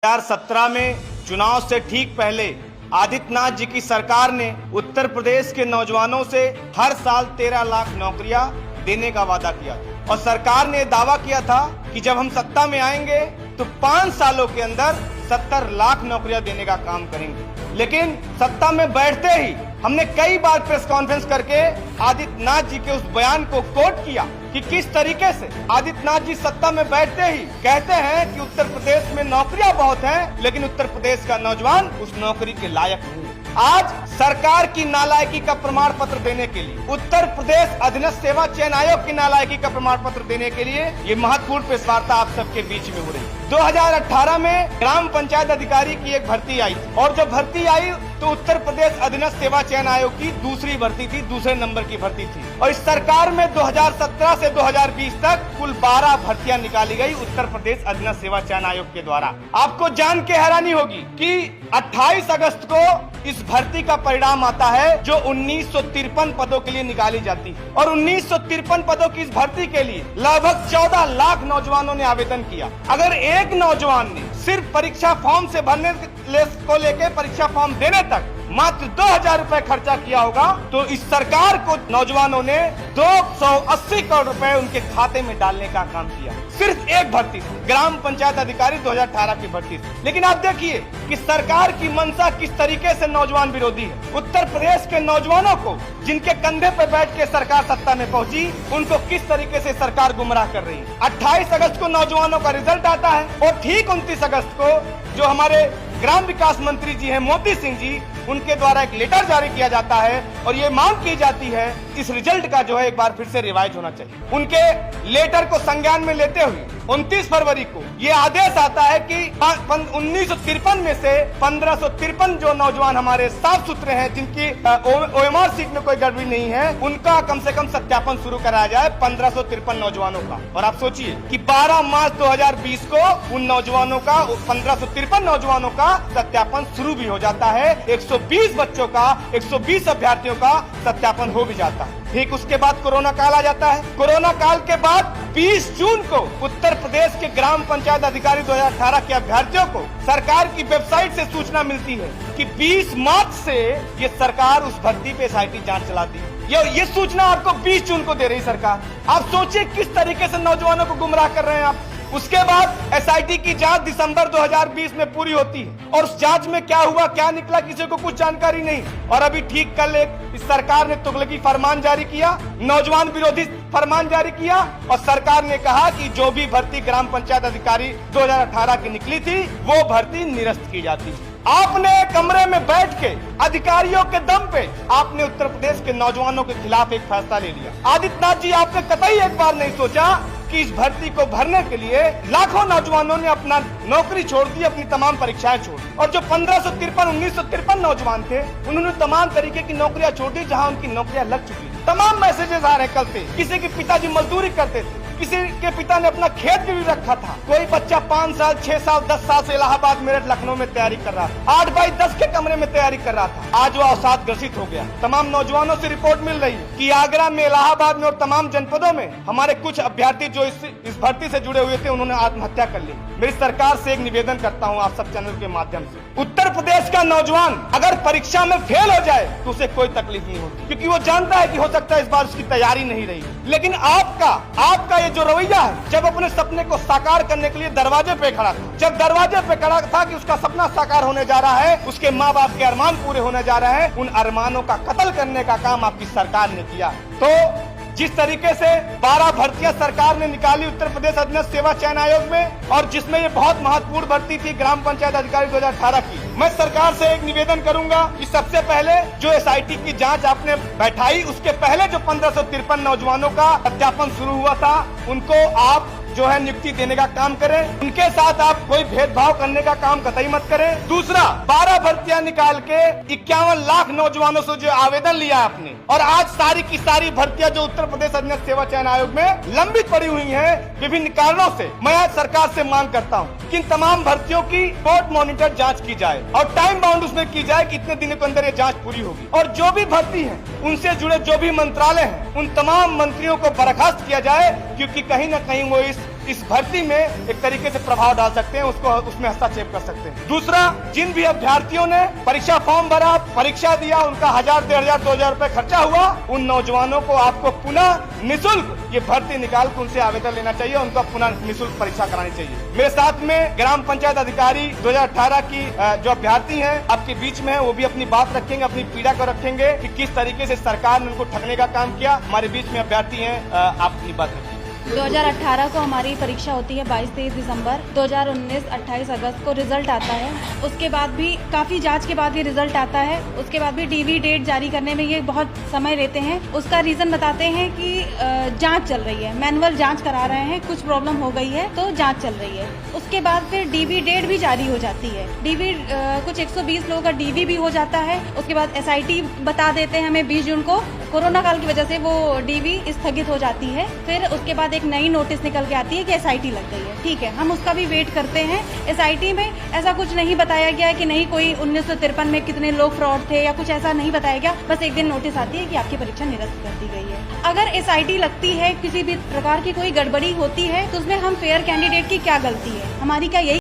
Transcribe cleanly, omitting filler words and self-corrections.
2017 में चुनाव से ठीक पहले आदित्यनाथ जी की सरकार ने उत्तर प्रदेश के नौजवानों से हर साल 13 लाख नौकरियां देने का वादा किया था और सरकार ने दावा किया था कि जब हम सत्ता में आएंगे तो 5 सालों के अंदर 70 लाख नौकरियां देने का काम करेंगे। लेकिन सत्ता में बैठते ही हमने कई बार प्रेस कॉन्फ्रेंस करके आदित्यनाथ जी के उस बयान को कोट किया कि किस तरीके से आदित्यनाथ जी सत्ता में बैठते ही कहते हैं कि उत्तर प्रदेश में नौकरियां बहुत हैं, लेकिन उत्तर प्रदेश का नौजवान उस नौकरी के लायक नहीं है। आज सरकार की नालायकी का प्रमाण पत्र देने के लिए, उत्तर प्रदेश अधीनस्थ सेवा चयन आयोग की नालायकी का प्रमाण पत्र देने के लिए ये महत्वपूर्ण प्रेस वार्ता आप सबके बीच में हो रही है। 2018 में ग्राम पंचायत अधिकारी की एक भर्ती आई और जब भर्ती आई तो उत्तर प्रदेश अधीनस्थ सेवा चयन आयोग की दूसरी भर्ती थी, दूसरे नंबर की भर्ती थी। और इस सरकार में 2017 से 2020 तक कुल 12 भर्तियां निकाली गई उत्तर प्रदेश अधीनस्थ सेवा चयन आयोग के द्वारा। आपको जान के हैरानी होगी कि 28 अगस्त को इस भर्ती का परिणाम आता है जो 1953 पदों के लिए निकाली जाती है और 1953 पदों की इस भर्ती के लिए लगभग 14 लाख नौजवानों ने आवेदन किया। अगर एक नौजवान ने सिर्फ परीक्षा फॉर्म से भरने को लेकर परीक्षा फॉर्म देने तक मात्र 2000 रुपए खर्चा किया होगा तो इस सरकार को नौजवानों ने 280 करोड़ रुपए उनके खाते में डालने का काम किया, सिर्फ एक भर्ती से, ग्राम पंचायत अधिकारी 2018 की भर्ती से। लेकिन आप देखिए कि सरकार की मंशा किस तरीके से नौजवान विरोधी है। उत्तर प्रदेश के नौजवानों को जिनके कंधे पर बैठ के सरकार सत्ता में पहुंची, उनको किस तरीके से सरकार गुमराह कर रही है। 28 अगस्त को नौजवानों का रिजल्ट आता है और ठीक 29 अगस्त को जो हमारे ग्राम विकास मंत्री जी हैं मोती सिंह जी, उनके द्वारा एक लेटर जारी किया जाता है और ये मांग की जाती है इस रिजल्ट का जो है एक बार फिर से रिवाइज होना चाहिए। उनके लेटर को संज्ञान में लेते हुए 29 फरवरी को ये आदेश आता है कि 1953 में से 1553 जो नौजवान हमारे साफ सुथरे हैं, जिनकी ओएमआर सीट में कोई गड़बड़ी नहीं है, उनका कम से कम सत्यापन शुरू कराया जाए 1553 नौजवानों का। और आप सोचिए कि 12 मार्च 2020 को उन नौजवानों का 1553 नौजवानों का सत्यापन शुरू भी हो जाता है। 120 बच्चों का, 120 अभ्यर्थियों का सत्यापन हो भी जाता है। ठीक उसके बाद कोरोना काल आ जाता है। कोरोना काल के बाद 20 जून को उत्तर प्रदेश के ग्राम पंचायत अधिकारी 2018 के अभ्यर्थियों को सरकार की वेबसाइट से सूचना मिलती है कि 20 मार्च से ये सरकार उस भर्ती पे SIT जांच चलाती है। ये सूचना आपको 20 जून को दे रही सरकार। आप सोचिए किस तरीके से नौजवानों को गुमराह कर रहे हैं आप। उसके बाद SIT की जांच दिसंबर 2020 में पूरी होती है और उस जांच में क्या हुआ, क्या निकला, किसी को कुछ जानकारी नहीं। और अभी ठीक कल इस सरकार ने तुगलकी फरमान जारी किया, नौजवान विरोधी फरमान जारी किया और सरकार ने कहा कि जो भी भर्ती ग्राम पंचायत अधिकारी 2018 की निकली थी वो भर्ती निरस्त की जाती है। आपने कमरे में बैठ के अधिकारियों के दम पे आपने उत्तर प्रदेश के नौजवानों के खिलाफ एक फैसला ले लिया। आदित्यनाथ जी, आपने कतई एक बार नहीं सोचा कि इस भर्ती को भरने के लिए लाखों नौजवानों ने अपना नौकरी छोड़ दी, अपनी तमाम परीक्षाएं छोड़ दी। और जो 1953 नौजवान थे, उन्होंने तमाम तरीके की नौकरियां छोड़ दी जहां उनकी नौकरियां लग चुकी। तमाम मैसेजेस आ रहे कल से, किसी के पिताजी मजदूरी करते थे, किसी के पिता ने अपना खेत भी रखा था, कोई बच्चा 5 साल, 6 साल, 10 साल से इलाहाबाद, मेरठ, लखनऊ में तैयारी कर रहा था, 8 बाई 10 के कमरे में तैयारी कर रहा था। आज वो अवसाद ग्रसित हो गया। तमाम नौजवानों से रिपोर्ट मिल रही है कि आगरा में, इलाहाबाद में और तमाम जनपदों में हमारे कुछ अभ्यर्थी जो इस भर्ती से जुड़े हुए थे, उन्होंने आत्महत्या कर ली। मेरी सरकार से एक निवेदन करता हूँ आप सब चैनल के माध्यम से, उत्तर प्रदेश का नौजवान अगर परीक्षा में फेल हो जाए तो उसे कोई तकलीफ नहीं होती, क्योंकि वो जानता है कि हो सकता है इस बार उसकी तैयारी नहीं रही। लेकिन आपका ये जो रवैया है, जब अपने सपने को साकार करने के लिए दरवाजे पे खड़ा था, जब दरवाजे पे खड़ा था कि उसका सपना साकार होने जा रहा है, उसके माँ बाप के अरमान पूरे होने जा रहे हैं, उन अरमानों का कत्ल करने का काम आपकी सरकार ने किया। तो जिस तरीके से 12 भर्तियां सरकार ने निकाली उत्तर प्रदेश अधीनस्थ सेवा चयन आयोग में, और जिसमें ये बहुत महत्वपूर्ण भर्ती थी ग्राम पंचायत अधिकारी 2018 की, मैं सरकार से एक निवेदन करूंगा कि सबसे पहले जो SIT की जांच आपने बैठाई, उसके पहले जो 1553 नौजवानों का सत्यापन शुरू हुआ था, उनको आप जो है नियुक्ति देने का काम करें। उनके साथ आप कोई भेदभाव करने का काम कतई मत करें। दूसरा, 12 भर्तियां निकाल के 51 लाख नौजवानों से जो आवेदन लिया आपने, और आज सारी की सारी भर्तियां जो उत्तर प्रदेश अधीनस्थ सेवा चयन आयोग में लंबित पड़ी हुई हैं विभिन्न कारणों से, मैं आज सरकार से मांग करता हूं कि इन तमाम भर्तियों की कोर्ट मॉनिटर जांच की जाए और टाइम बाउंड उसमें की जाए कि इतने दिनों के अंदर ये जांच पूरी होगी। और जो भी भर्ती है, उनसे जुड़े जो भी मंत्रालय हैं, उन तमाम मंत्रियों को बर्खास्त किया जाए, क्योंकि कहीं न कहीं वो इस इस भर्ती में एक तरीके से प्रभाव डाल सकते हैं, उसको उसमें हस्तक्षेप कर सकते हैं। दूसरा, जिन भी अभ्यर्थियों ने परीक्षा फॉर्म भरा, परीक्षा दिया, उनका 1000, 1500, 2000 रुपए खर्चा हुआ, उन नौजवानों को आपको पुनः निःशुल्क ये भर्ती निकाल कर उनसे आवेदन लेना चाहिए, उनका पुनः निःशुल्क परीक्षा करानी चाहिए। मेरे साथ में ग्राम पंचायत अधिकारी 2018 की जो अभ्यर्थी हैं आपके बीच में है, वो भी अपनी बात रखेंगे, अपनी पीड़ा को रखेंगे कि किस तरीके से सरकार ने उनको ठगने का काम किया। हमारे बीच में अभ्यर्थी हैं, आप अपनी बात रखेंगे। 2018 को हमारी परीक्षा होती है 22-23 दिसंबर, 2019 28 अगस्त को रिजल्ट आता है। उसके बाद भी काफ़ी जांच के बाद ये रिजल्ट आता है। उसके बाद भी डीवी डेट जारी करने में ये बहुत समय लेते हैं। उसका रीज़न बताते हैं कि जांच चल रही है, मैनुअल जांच करा रहे हैं, कुछ प्रॉब्लम हो गई है तो जांच चल रही है। उसके बाद फिर डीवी डेट भी जारी हो जाती है। डीवी कुछ 120 लोगों का डीवी भी हो जाता है। उसके बाद SIT बता देते हैं हमें 20 जून को। कोरोना काल की वजह से वो डीवी स्थगित हो जाती है। फिर उसके बाद एक नई नोटिस निकल के आती है कि SIT लग गई है। ठीक है, हम उसका भी वेट करते हैं। SIT में ऐसा कुछ नहीं बताया गया है कि नहीं कोई 1953 में कितने लोग फ्रॉड थे या कुछ ऐसा नहीं बताया गया। बस एक दिन नोटिस आती है कि आपकी परीक्षा निरस्त कर दी गई है। अगर SIT लगती है, किसी भी प्रकार की कोई गड़बड़ी होती है तो उसमें हम फेयर कैंडिडेट की क्या गलती है, हमारी क्या यही